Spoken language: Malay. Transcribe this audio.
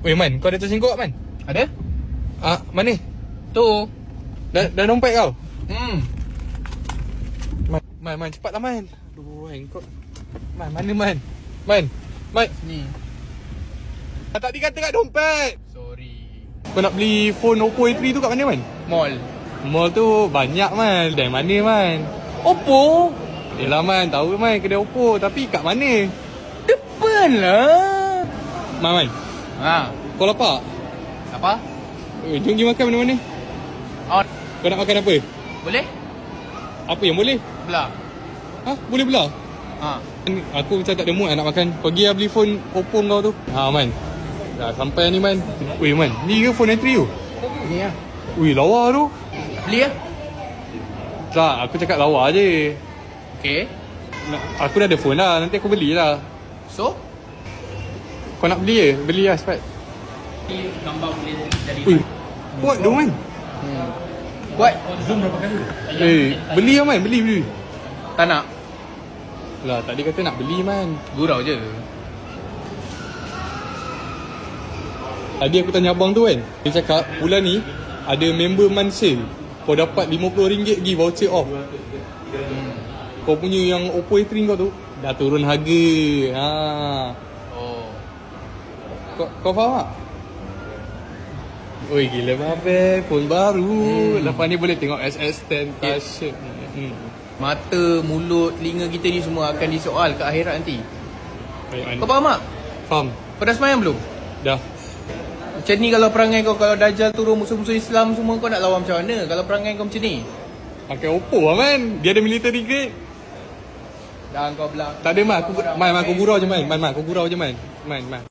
Weh Man, kau ada tersinggung tak Man? Ada? Mana? Tu. Dah dompet kau? Hmm. Man, cepatlah Man. Aduh, kau Man, mana Man? Man. Ni. Tadi kata kat dompet. Sorry. Kau nak beli phone Oppo A3 tu kat mana Man? Mall. Mall tu banyak Man. Dari mana Man? Oppo? Yelah Man, tahu Man kedai Oppo. Tapi kat mana? Depan lah. Man. Ha. Kau lapar? Apa? Jom pergi makan mana-mana. On. Kau nak makan apa? Boleh? Apa yang boleh? Belah. Boleh belah? Ha. Aku macam tak ada mood nak makan. Pergi lah beli phone Oppo kau tu. Man. Dah sampai ni Man. Weh Man, ni ke phone A3 tu? Ni lah. Weh, lawa tu. Beli lah. Tak, aku cakap lawa je. Okay. Aku dah ada phone dah. Nanti aku belilah. So? Kau nak beli je? Beli lah cepat. Ni gambar boleh dari. Weh, kuat tu Man. Buat. Zoom berapa kali? Beli lah Man. Beli. Tak nak. Lah, tadi kata nak beli Man. Gurau je. Tadi aku tanya abang tu kan. Dia cakap bulan ni ada member month sale. Kau dapat RM50 lagi voucher off. Kau punya yang Oppo A3 kau tu dah turun harga. Oh. Kau faham tak? Oi, gila babe, phone baru. Lepas ni boleh tengok SS10 touch. Mata, mulut, telinga kita ni semua akan disoal ke akhirat nanti. Kau faham tak? Faham. Kau dah semayang belum? Dah. Macam ni kalau perangai kau, kalau Dajjal turun musuh-musuh Islam semua, kau nak lawan macam mana? Kalau perangai kau macam ni? Pakai Oppo lah Man. Dia ada military grade. Dah kau belah. Tak ada Man, aku gurau je Man. Man, aku gurau je Man. Man.